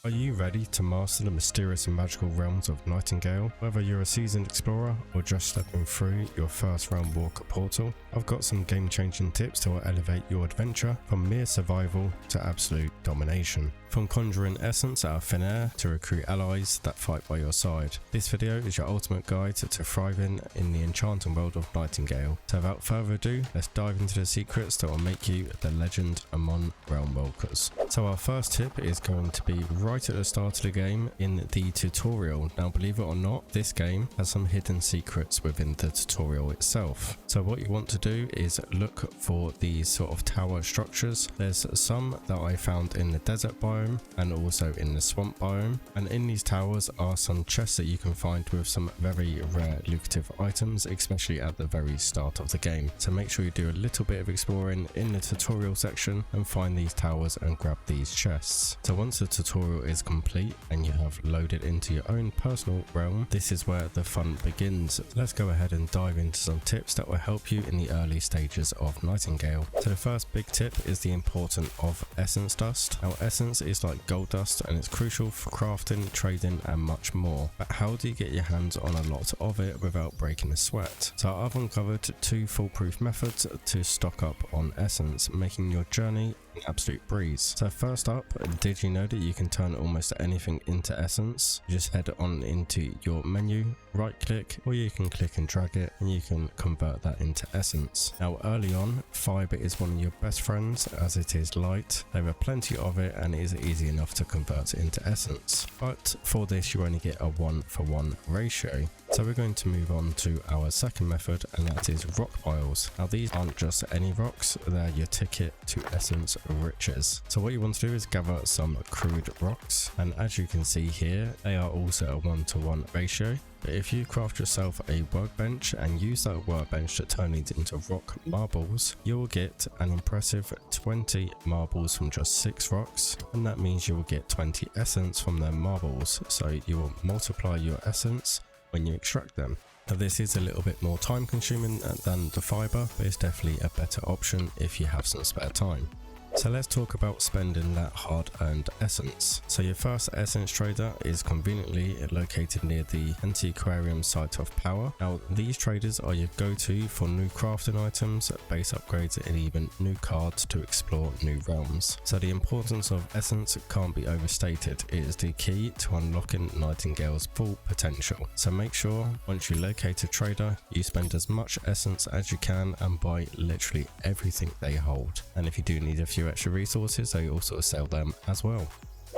Are you ready to master the mysterious and magical realms of Nightingale? Whether you're a seasoned explorer or just stepping through your first Realmwalker portal, I've got some game-changing tips that will elevate your adventure from mere survival to absolute domination. From conjuring essence out of thin air to recruit allies that fight by your side. This video is your ultimate guide to thriving in the enchanting world of Nightingale. So without further ado, let's dive into the secrets that will make you the legend among Realmwalkers. So our first tip is going to be right at the start of the game in the tutorial. Now believe it or not, this game has some hidden secrets within the tutorial itself. So what you want to do is look for these sort of tower structures. There's some that I found in the desert biome and also in the swamp biome, and in these towers are some chests that you can find with some very rare lucrative items, especially at the very start of the game. So make sure you do a little bit of exploring in the tutorial section and find these towers and grab these chests. So once the tutorial is complete and you have loaded into your own personal realm, this is where the fun begins. Let's go ahead and dive into some tips that will help you in the early stages of Nightingale. So the first big tip is the importance of essence dust. Now essence is like gold dust and it's crucial for crafting, trading and much more. But how do you get your hands on a lot of it without breaking a sweat? So I've uncovered two foolproof methods to stock up on essence, making your journey an absolute breeze. So first up, did you know that you can turn almost anything into essence? You just head on into your menu, right click, or you can click and drag it and you can convert that into essence. Now early on, fiber is one of your best friends as it is light. There are plenty of it and it is easy enough to convert it into essence. But for this you only get a 1-for-1 ratio. So we're going to move on to our second method, and that is rock piles. Now these aren't just any rocks, they're your ticket to essence riches. So what you want to do is gather some crude rocks, and as you can see here, they are also a 1-to-1 ratio. But if you craft yourself a workbench and use that workbench to turn it into rock marbles, you will get an impressive 20 marbles from just 6 rocks, and that means you will get 20 essence from their marbles, so you will multiply your essence when you extract them. Now this is a little bit more time consuming than the fiber, but it's definitely a better option if you have some spare time. So let's talk about spending that hard-earned essence. So your first essence trader is conveniently located near the antiquarian site of power. Now these traders are your go-to for new crafting items, base upgrades and even new cards to explore new realms. So the importance of essence can't be overstated. It is the key to unlocking Nightingale's full potential. So make sure once you locate a trader, you spend as much essence as you can and buy literally everything they hold. And if you do need a few extra resources, they also sell them as well.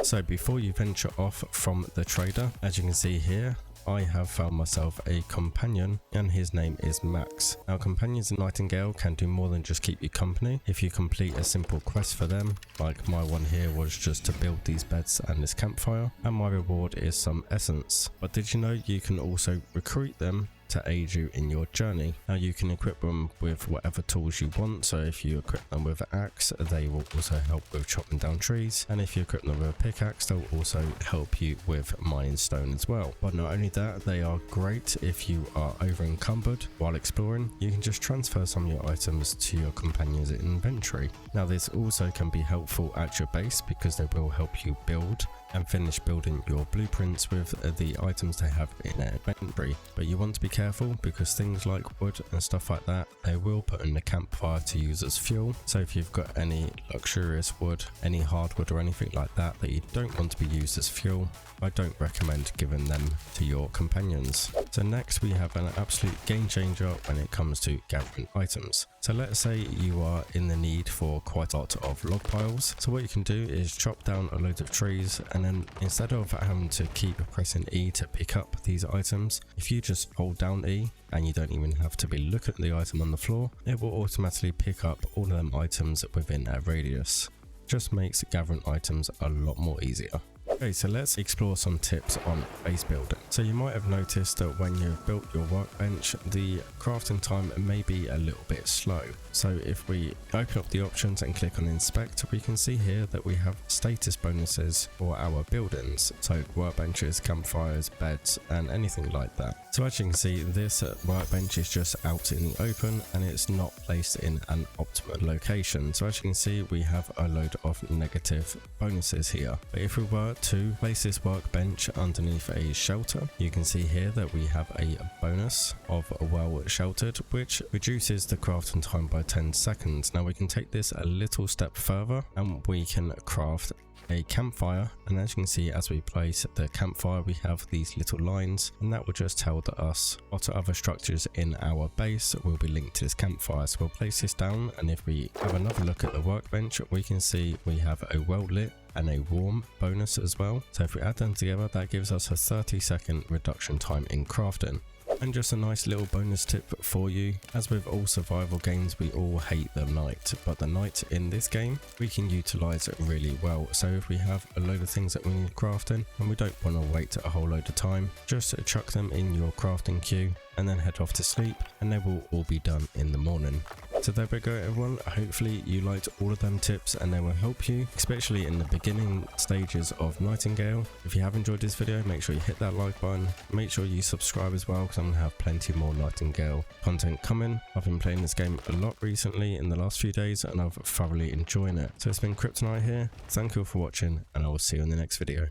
So before you venture off from the trader, as you can see here, I have found myself a companion and his name is Max. Now companions in Nightingale can do more than just keep you company. If you complete a simple quest for them, like my one here was just to build these beds and this campfire, and my reward is some essence. But did you know you can also recruit them to aid you in your journey? Now you can equip them with whatever tools you want, so if you equip them with an axe, they will also help with chopping down trees, and if you equip them with a pickaxe, they'll also help you with mining stone as well. But not only that, they are great if you are over encumbered while exploring. You can just transfer some of your items to your companions' inventory. Now this also can be helpful at your base because they will help you build and finish building your blueprints with the items they have in their inventory. But you want to be careful because things like wood and stuff like that, they will put in the campfire to use as fuel. So if you've got any luxurious wood, any hardwood or anything like that that you don't want to be used as fuel, I don't recommend giving them to your companions. So next we have an absolute game changer when it comes to gathering items. So let's say you are in the need for quite a lot of log piles. So what you can do is chop down a load of trees, and then instead of having to keep pressing E to pick up these items, if you just hold down E and you don't even have to be looking at the item on the floor, it will automatically pick up all of them items within a radius. Just makes gathering items a lot more easier. Okay, so let's explore some tips on base building. So you might have noticed that when you've built your workbench, the crafting time may be a little bit slow. So if we open up the options and click on inspect, we can see here that we have status bonuses for our buildings. So workbenches, campfires, beds, and anything like that. So as you can see, this workbench is just out in the open and it's not placed in an optimal location. So as you can see, we have a load of negative bonuses here. But if we were to place this workbench underneath a shelter. You can see here that we have a bonus of well sheltered, which reduces the crafting time by 10 seconds. Now we can take this a little step further and we can craft a campfire, and as you can see, as we place the campfire we have these little lines, and that will just tell us what other structures in our base will be linked to this campfire. So we'll place this down, and if we have another look at the workbench, we can see we have a well lit and a warm bonus as well. So if we add them together, that gives us a 30-second reduction time in crafting. And just a nice little bonus tip for you, as with all survival games we all hate the night, but the night in this game we can utilize it really well. So if we have a load of things that we need crafting and we don't want to wait a whole load of time, just chuck them in your crafting queue and then head off to sleep, and they will all be done in the morning. So there we go everyone, hopefully you liked all of them tips and they will help you, especially in the beginning stages of Nightingale. If you have enjoyed this video, make sure you hit that like button, make sure you subscribe as well, because I'm going to have plenty more Nightingale content coming. I've been playing this game a lot recently in the last few days and I've thoroughly enjoyed it. So it's been Kryptonite here, thank you all for watching and I will see you in the next video.